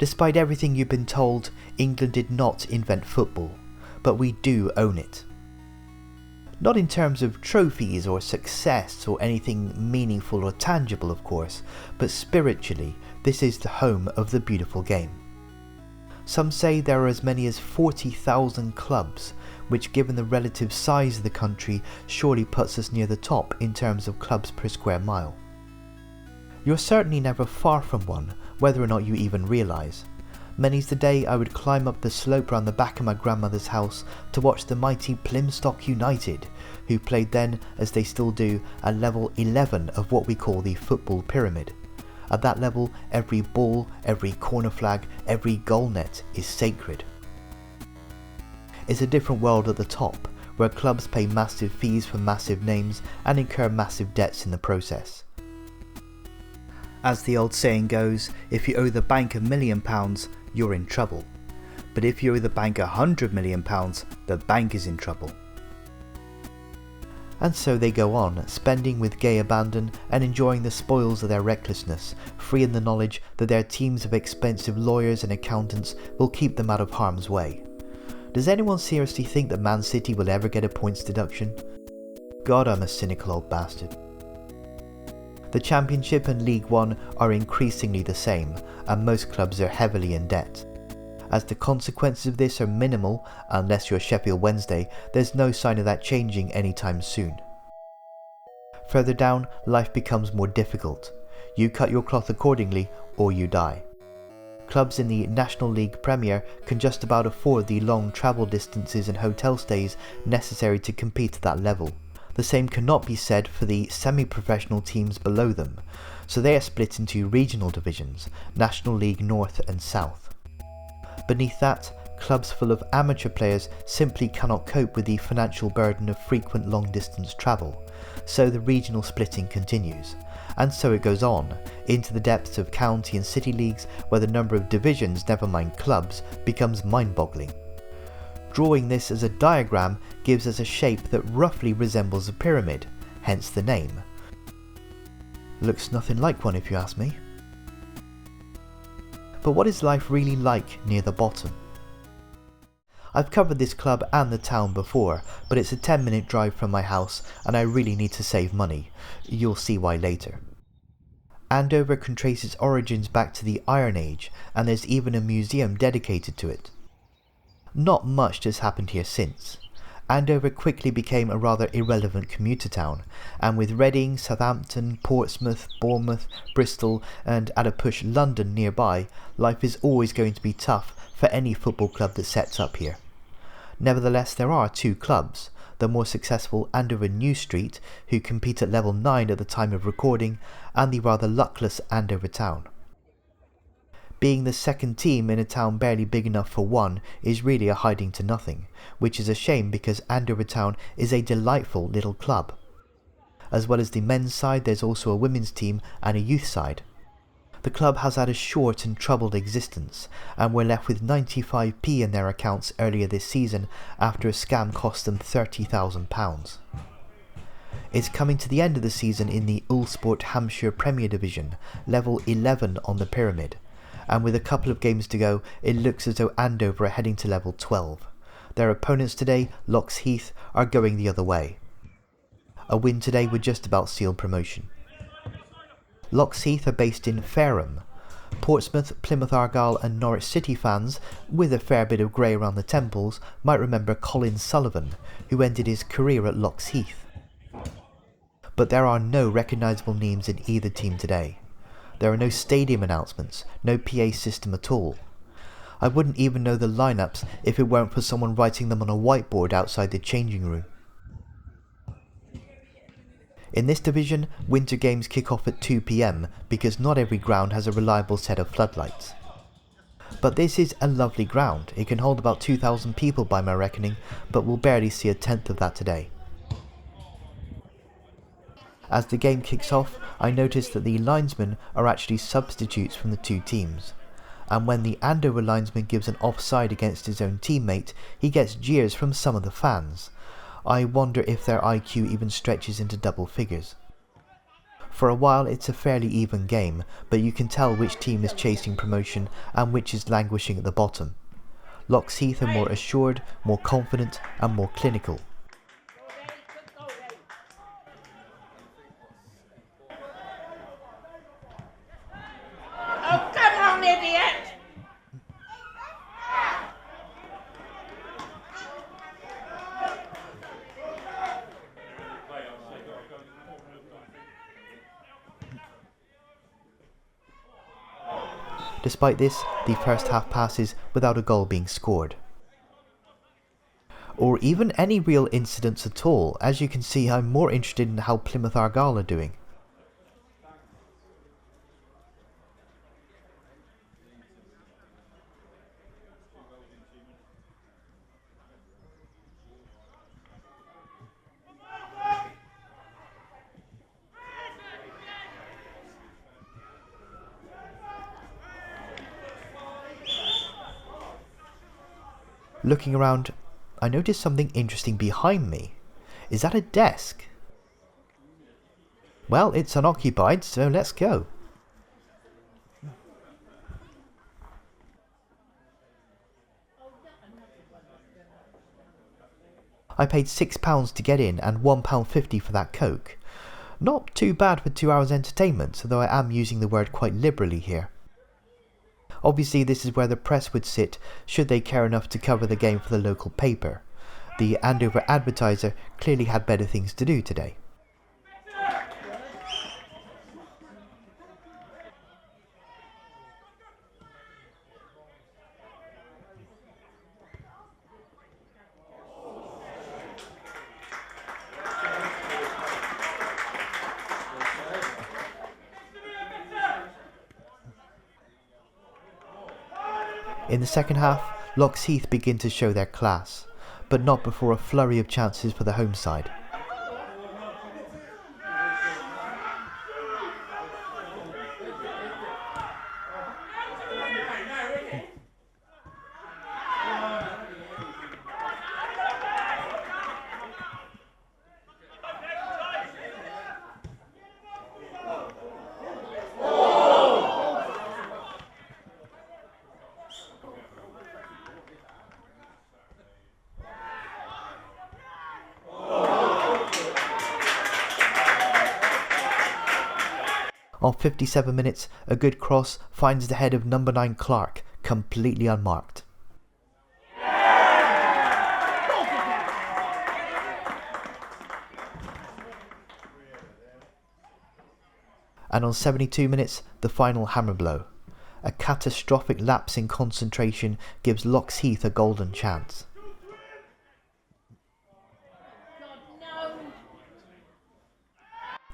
Despite everything you've been told, England did not invent football, but we do own it. Not in terms of trophies or success or anything meaningful or tangible, of course, but spiritually, this is the home of the beautiful game. Some say there are as many as 40,000 clubs, which given the relative size of the country surely puts us near the top in terms of clubs per square mile. You're certainly never far from one, whether or not you even realise. Many's the day I would climb up the slope round the back of my grandmother's house to watch the mighty Plymstock United, who played then, as they still do, at level 11 of what we call the football pyramid. At that level, every ball, every corner flag, every goal net is sacred. It's a different world at the top, where clubs pay massive fees for massive names and incur massive debts in the process. As the old saying goes, if you owe the bank £1 million, you're in trouble. But if you owe the bank £100 million, the bank is in trouble. And so they go on, spending with gay abandon and enjoying the spoils of their recklessness, free in the knowledge that their teams of expensive lawyers and accountants will keep them out of harm's way. Does anyone seriously think that Man City will ever get a points deduction? God, I'm a cynical old bastard. The Championship and League One are increasingly the same, and most clubs are heavily in debt. As the consequences of this are minimal, unless you're Sheffield Wednesday, there's no sign of that changing anytime soon. Further down, life becomes more difficult. You cut your cloth accordingly, or you die. Clubs in the National League Premier can just about afford the long travel distances and hotel stays necessary to compete at that level. The same cannot be said for the semi-professional teams below them, so they are split into regional divisions, National League North and South. Beneath that, clubs full of amateur players simply cannot cope with the financial burden of frequent long-distance travel, so the regional splitting continues, and so it goes on, into the depths of county and city leagues where the number of divisions, never mind clubs, becomes mind-boggling. Drawing this as a diagram gives us a shape that roughly resembles a pyramid, hence the name. Looks nothing like one if you ask me. But what is life really like near the bottom? I've covered this club and the town before, but it's a 10-minute drive from my house and I really need to save money. You'll see why later. Andover can trace its origins back to the Iron Age, and there's even a museum dedicated to it. Not much has happened here since. Andover quickly became a rather irrelevant commuter town, and with Reading, Southampton, Portsmouth, Bournemouth, Bristol and at a push London nearby, life is always going to be tough for any football club that sets up here. Nevertheless, there are two clubs, the more successful Andover New Street, who compete at level 9 at the time of recording, and the rather luckless Andover Town. Being the second team in a town barely big enough for one is really a hiding to nothing, which is a shame because Andover Town is a delightful little club. As well as the men's side, there's also a women's team and a youth side. The club has had a short and troubled existence, and were left with 95p in their accounts earlier this season after a scam cost them £30,000. It's coming to the end of the season in the Ulsport Hampshire Premier Division, level 11 on the pyramid, and with a couple of games to go, it looks as though Andover are heading to level 12. Their opponents today, Heath, are going the other way. A win today would just about seal promotion. Heath are based in Fareham. Portsmouth, Plymouth Argyle and Norwich City fans, with a fair bit of grey around the temples, might remember Colin Sullivan, who ended his career at Heath. But there are no recognisable names in either team today. There are no stadium announcements, no PA system at all. I wouldn't even know the lineups if it weren't for someone writing them on a whiteboard outside the changing room. In this division, winter games kick off at 2 p.m. because not every ground has a reliable set of floodlights. But this is a lovely ground. It can hold about 2,000 people by my reckoning, but we'll barely see a tenth of that today. As the game kicks off, I notice that the linesmen are actually substitutes from the two teams, and when the Andover linesman gives an offside against his own teammate, he gets jeers from some of the fans. I wonder if their IQ even stretches into double figures. For a while it's a fairly even game, but you can tell which team is chasing promotion and which is languishing at the bottom. Heath are more assured, more confident and more clinical. Oh, come on, idiot! Despite this, the first half passes without a goal being scored. Or even any real incidents at all. As you can see, I'm more interested in how Plymouth Argyle are doing. Looking around, I noticed something interesting behind me. Is that a desk? Well, it's unoccupied, so let's go. I paid £6 to get in and £1.50 for that Coke. Not too bad for 2 hours entertainment, though I am using the word quite liberally here. Obviously this is where the press would sit should they care enough to cover the game for the local paper. The Andover Advertiser clearly had better things to do today. In the second half, Heath begin to show their class, but not before a flurry of chances for the home side. On 57 minutes, a good cross finds the head of number 9 Clark, completely unmarked. And on 72 minutes, the final hammer blow. A catastrophic lapse in concentration gives Heath a golden chance.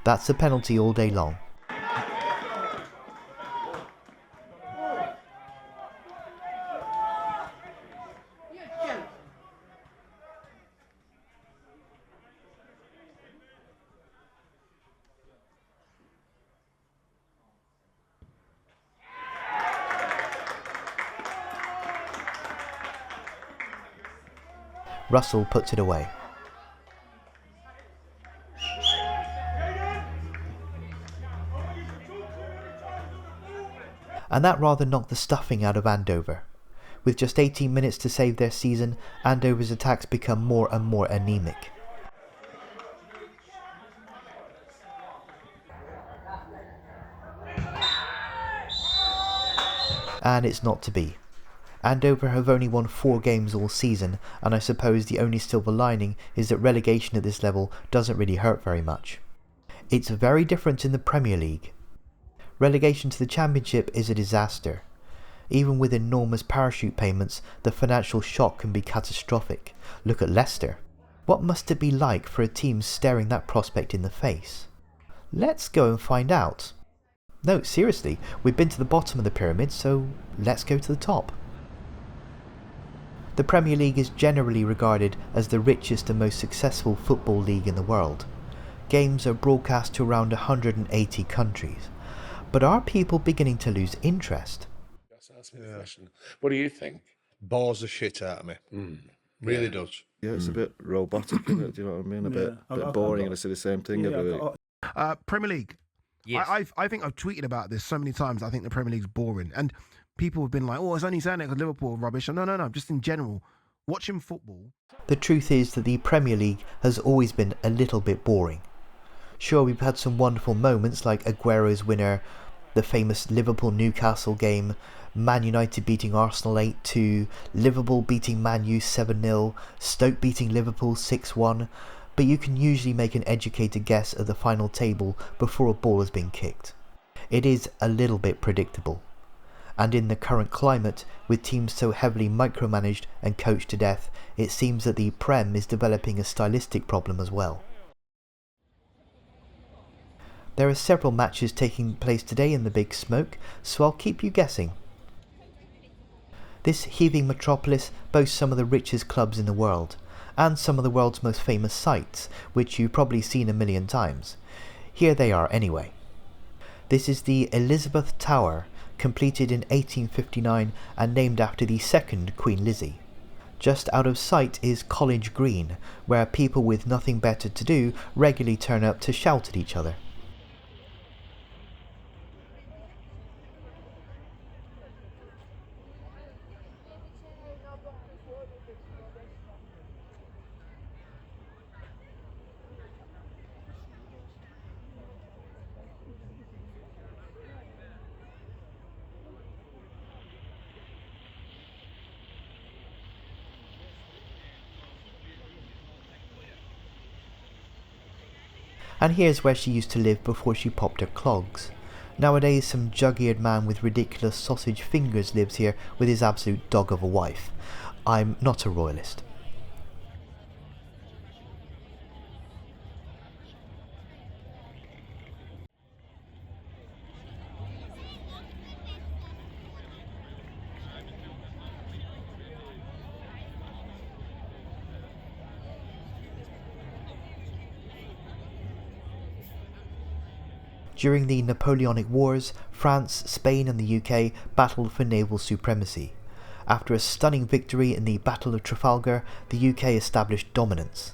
That's a penalty all day long. Russell puts it away. And that rather knocked the stuffing out of Andover. With just 18 minutes to save their season, Andover's attacks become more and more anemic. And it's not to be. Andover have only won 4 games all season, and I suppose the only silver lining is that relegation at this level doesn't really hurt very much. It's very different in the Premier League. Relegation to the Championship is a disaster. Even with enormous parachute payments, the financial shock can be catastrophic. Look at Leicester. What must it be like for a team staring that prospect in the face? Let's go and find out. No, seriously, we've been to the bottom of the pyramid, so let's go to the top. The Premier League is generally regarded as the richest and most successful football league in the world. Games are broadcast to around 180 countries. But are people beginning to lose interest? Ask me the question. What do you think? Bores the shit out of me. Really does. Yeah, it's a bit robotic, isn't it? Do you know what I mean? A bit boring, and I say the same thing every week. Premier League. Yes. I think I've tweeted about this so many times. I think the Premier League's boring, and people have been like, "Oh, it's only saying it because Liverpool are rubbish." No. Just in general, watching football. The truth is that the Premier League has always been a little bit boring. Sure, we've had some wonderful moments like Aguero's winner, the famous Liverpool-Newcastle game, Man United beating Arsenal 8-2, Liverpool beating Man U 7-0, Stoke beating Liverpool 6-1, but you can usually make an educated guess at the final table before a ball has been kicked. It is a little bit predictable. And in the current climate, with teams so heavily micromanaged and coached to death, it seems that the Prem is developing a stylistic problem as well. There are several matches taking place today in the Big Smoke, so I'll keep you guessing. This heaving metropolis boasts some of the richest clubs in the world, and some of the world's most famous sights, which you've probably seen a million times. Here they are anyway. This is the Elizabeth Tower, completed in 1859 and named after the second Queen Lizzie. Just out of sight is College Green, where people with nothing better to do regularly turn up to shout at each other. And here's where she used to live before she popped her clogs. Nowadays some jug-eared man with ridiculous sausage fingers lives here with his absolute dog of a wife. I'm not a royalist. During the Napoleonic Wars, France, Spain and the UK battled for naval supremacy. After a stunning victory in the Battle of Trafalgar, the UK established dominance.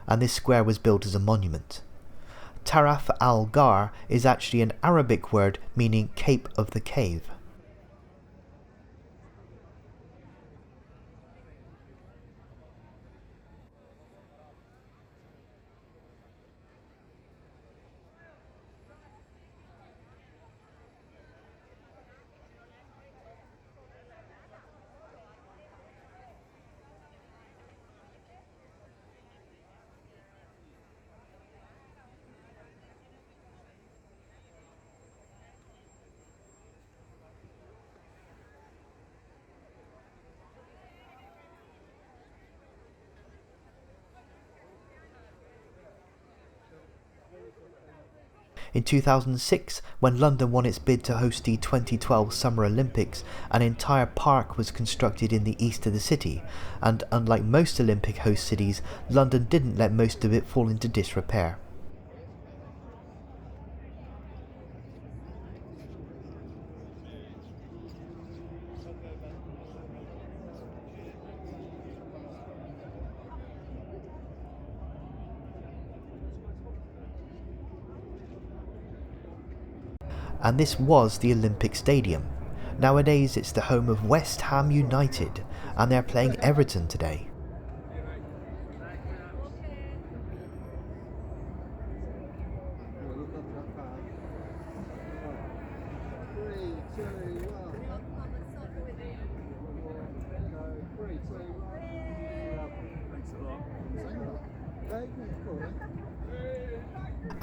And this square was built as a monument. Taraf al-Ghar is actually an Arabic word meaning Cape of the Cave. In 2006, when London won its bid to host the 2012 Summer Olympics, an entire park was constructed in the east of the city, and unlike most Olympic host cities, London didn't let most of it fall into disrepair. And this was the Olympic Stadium. Nowadays it's the home of West Ham United, and they're playing Everton today.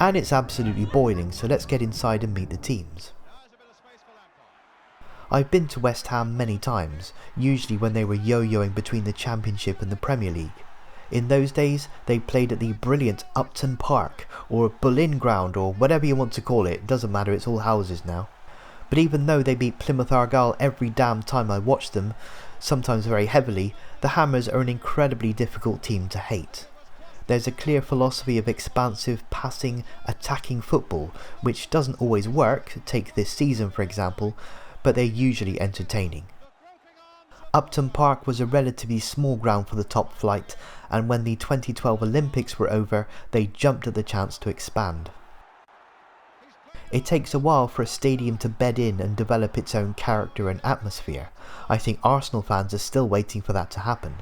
And it's absolutely boiling, so let's get inside and meet the teams. I've been to West Ham many times, usually when they were yo-yoing between the Championship and the Premier League. In those days, they played at the brilliant Upton Park, or Bull-in Ground, or whatever you want to call it, doesn't matter, it's all houses now. But even though they beat Plymouth Argyle every damn time I watched them, sometimes very heavily, the Hammers are an incredibly difficult team to hate. There's a clear philosophy of expansive, passing, attacking football, which doesn't always work, take this season for example, but they're usually entertaining. Upton Park was a relatively small ground for the top flight, and when the 2012 Olympics were over, they jumped at the chance to expand. It takes a while for a stadium to bed in and develop its own character and atmosphere. I think Arsenal fans are still waiting for that to happen.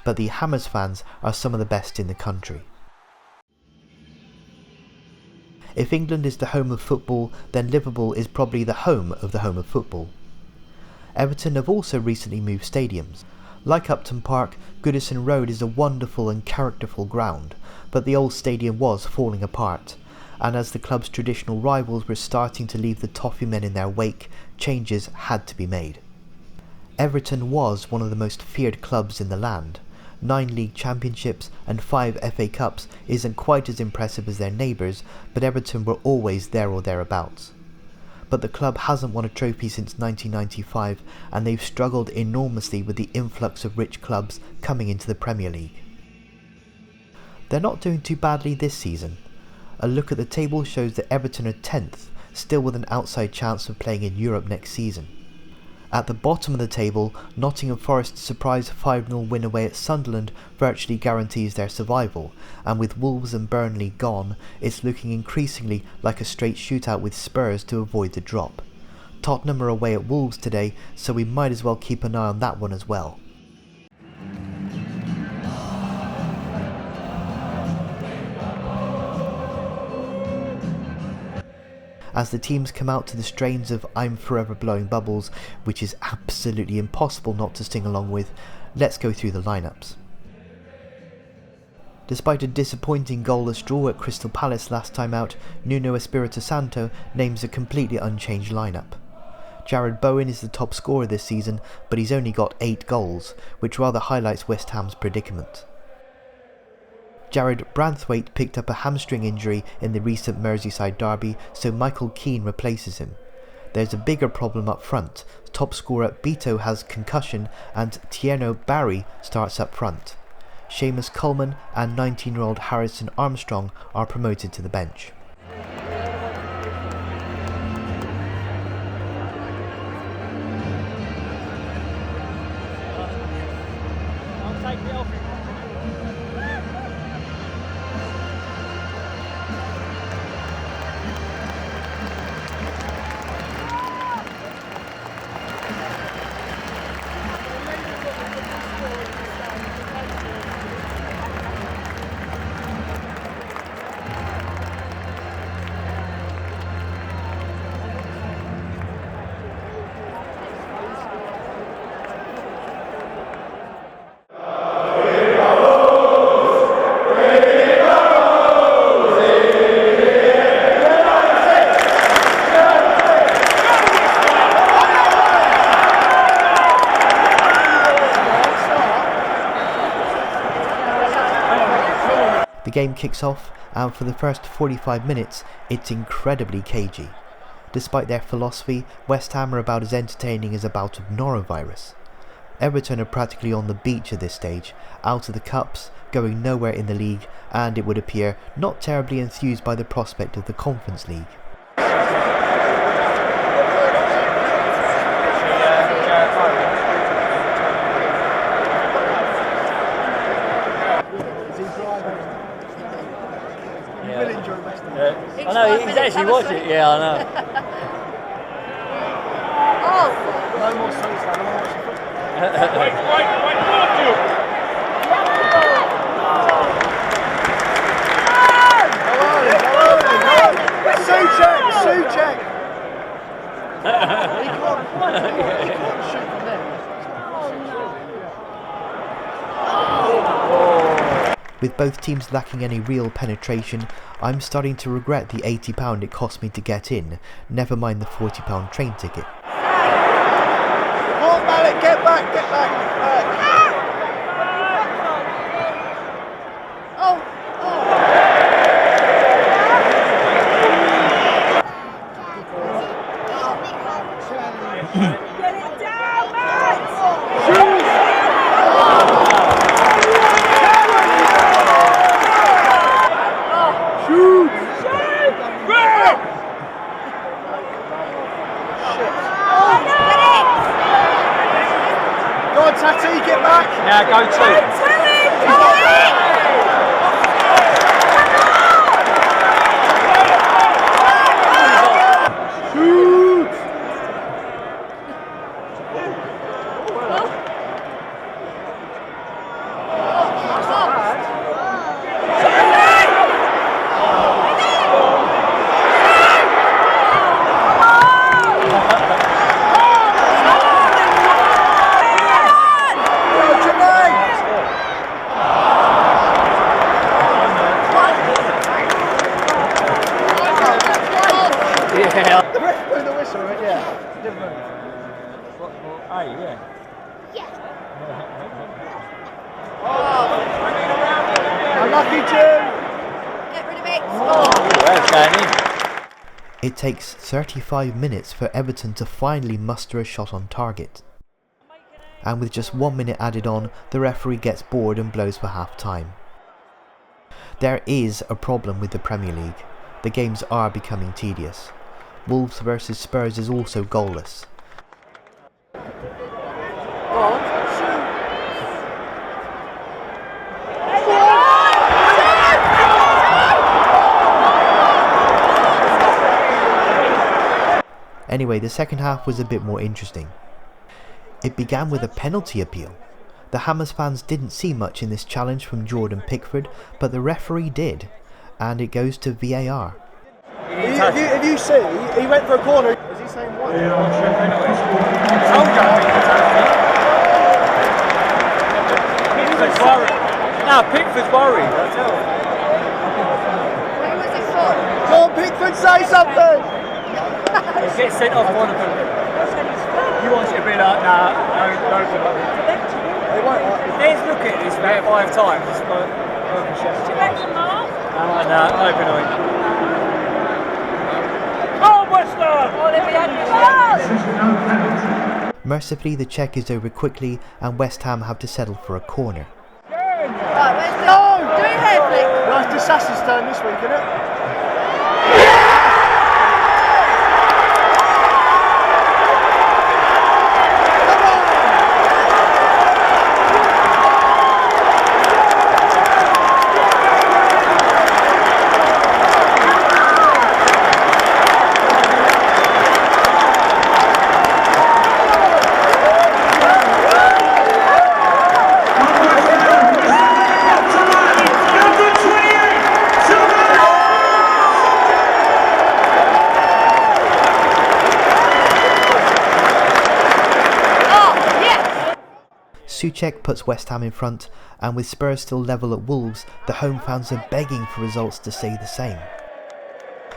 But the Hammers fans are some of the best in the country. If England is the home of football, then Liverpool is probably the home of football. Everton have also recently moved stadiums. Like Upton Park, Goodison Road is a wonderful and characterful ground, but the old stadium was falling apart, and as the club's traditional rivals were starting to leave the Toffee men in their wake, changes had to be made. Everton was one of the most feared clubs in the land. 9 league championships and 5 FA Cups isn't quite as impressive as their neighbours, but Everton were always there or thereabouts. But the club hasn't won a trophy since 1995, and they've struggled enormously with the influx of rich clubs coming into the Premier League. They're not doing too badly this season. A look at the table shows that Everton are 10th, still with an outside chance of playing in Europe next season. At the bottom of the table, Nottingham Forest's surprise 5-0 win away at Sunderland virtually guarantees their survival, and with Wolves and Burnley gone, it's looking increasingly like a straight shootout with Spurs to avoid the drop. Tottenham are away at Wolves today, so we might as well keep an eye on that one as well. As the teams come out to the strains of I'm Forever Blowing Bubbles, which is absolutely impossible not to sing along with, let's go through the lineups. Despite a disappointing goalless draw at Crystal Palace last time out, Nuno Espirito Santo names a completely unchanged lineup. Jared Bowen is the top scorer this season, but he's only got 8 goals, which rather highlights West Ham's predicament. Jared Branthwaite picked up a hamstring injury in the recent Merseyside derby, so Michael Keane replaces him. There's a bigger problem up front. Top scorer Beto has concussion and Tierno Barry starts up front. Seamus Coleman and 19-year-old Harrison Armstrong are promoted to the bench. The game kicks off, and for the first 45 minutes it's incredibly cagey. Despite their philosophy, West Ham are about as entertaining as a bout of norovirus. Everton are practically on the beach at this stage, out of the cups, going nowhere in the league, and it would appear not terribly enthused by the prospect of the Conference League. I know, he's actually watched it, yeah, I know. Oh! No more seats, no more football. Sue check! He can't shoot from there. With both teams lacking any real penetration, I'm starting to regret the £80 it cost me to get in, never mind the £40 train ticket. Come on, Malik, get back, get back. Get it down, Matt! Go on, Tati, get back. Now go to. Yeah. The ref blew the whistle, right? Yeah. Didn't move. Hey, yeah. Unlucky, June. Get rid of it. That's going in. It takes 35 minutes for Everton to finally muster a shot on target. And with just 1 minute added on, the referee gets bored and blows for half time. There is a problem with the Premier League. The games are becoming tedious. Wolves versus Spurs is also goalless. Anyway, the second half was a bit more interesting. It began with a penalty appeal. The Hammers fans didn't see much in this challenge from Jordan Pickford, but the referee did, and it goes to VAR. If you see, he went for a corner. Is he saying what? Pickford's worried. No, Pickford's worried. I tell you. Who was it for? Go on, Pickford, say something. He'll get sent off one of them. You want it to be like, nah, no. They won't. Let's look at this about 5 times. It's like, no penalty. Oh, West Ham! Mercifully, the check is over quickly and West Ham have to settle for a corner. Right, where's the... Oh! Do it here, Flick. Nice to Sass's turn this week, isn't it? Souček puts West Ham in front, and with Spurs still level at Wolves, the home fans are begging for results to stay the same.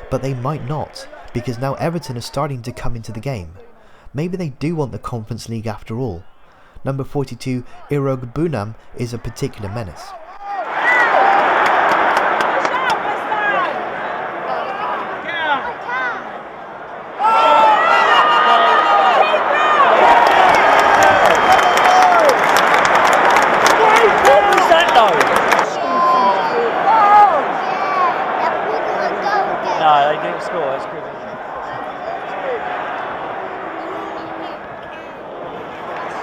But they might not, because now Everton are starting to come into the game. Maybe they do want the Conference League after all. Number 42, Irog Bunam, is a particular menace. No, they didn't score. That's good.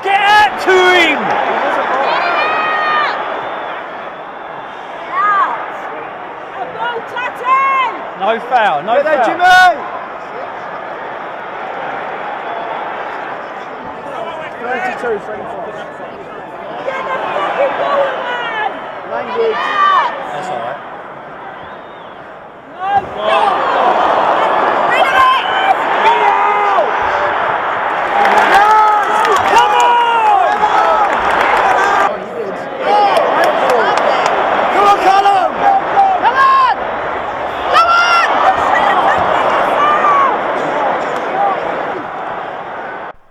Get out to him! No foul. No Get there, foul. Jimmy! Language. That's all right.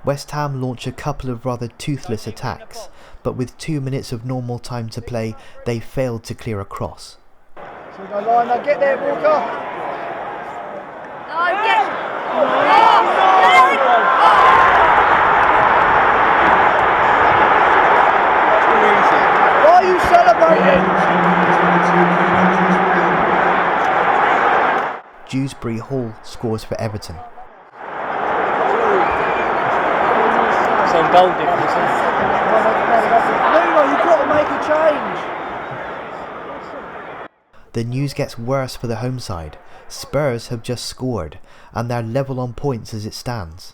West Ham launch a couple of rather toothless attacks, but with 2 minutes of normal time to play, they failed to clear a cross. So no line, now get there, Walker. No, get... Why are you celebrating? Dewsbury Hall scores for Everton. Some goal difference. Nuno, you've got to make a change. The news gets worse for the home side. Spurs have just scored, and they're level on points as it stands.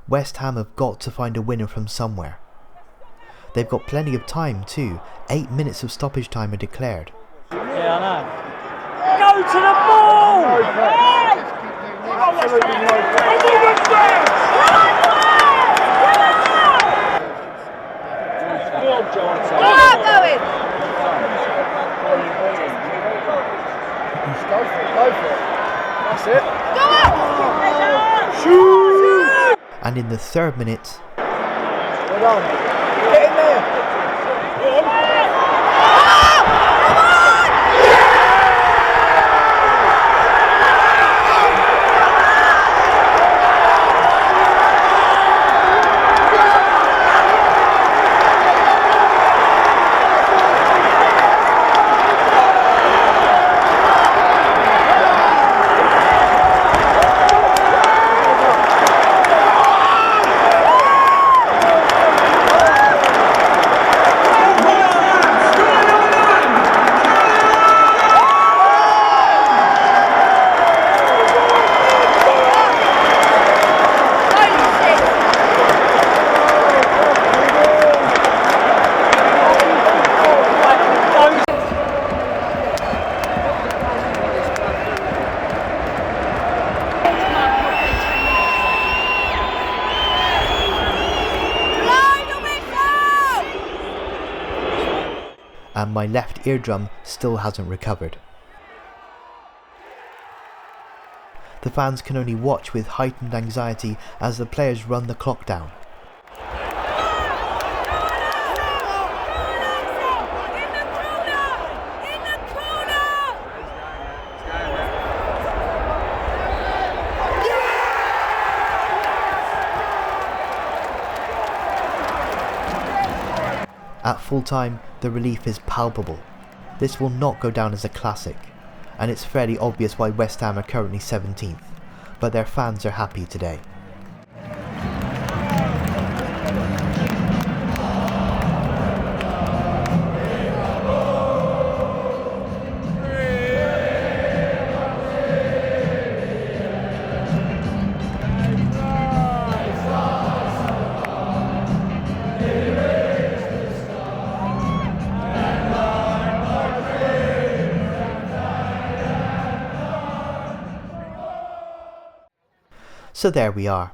West Ham have got to find a winner from somewhere. They've got plenty of time too. 8 minutes of stoppage time are declared. Yeah, I know. Go to the ball! Absolutely no Go for it. That's it. Go on! Shoot! And in the 3rd minute, Well done. Get in there. and my left eardrum still hasn't recovered. The fans can only watch with heightened anxiety as the players run the clock down. At full time, the relief is palpable. This will not go down as a classic, and it's fairly obvious why West Ham are currently 17th, but their fans are happy today. So there we are.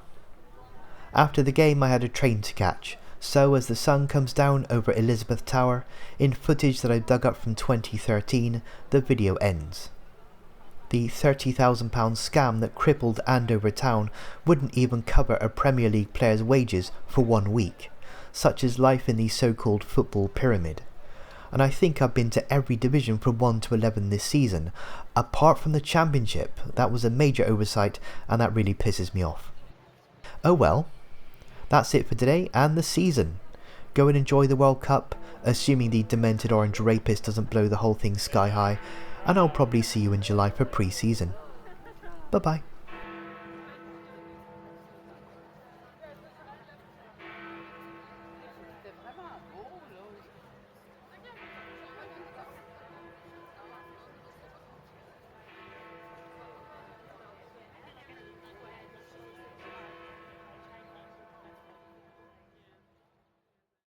After the game I had a train to catch, so as the sun comes down over Elizabeth Tower, in footage that I dug up from 2013, the video ends. The £30,000 scam that crippled Andover town wouldn't even cover a Premier League player's wages for 1 week. Such is life in the so-called football pyramid. And I think I've been to every division from 1 to 11 this season, apart from the Championship. That was a major oversight and that really pisses me off. Oh well, that's it for today and the season. Go and enjoy the World Cup, assuming the demented orange rapist doesn't blow the whole thing sky high, and I'll probably see you in July for pre-season. Bye bye.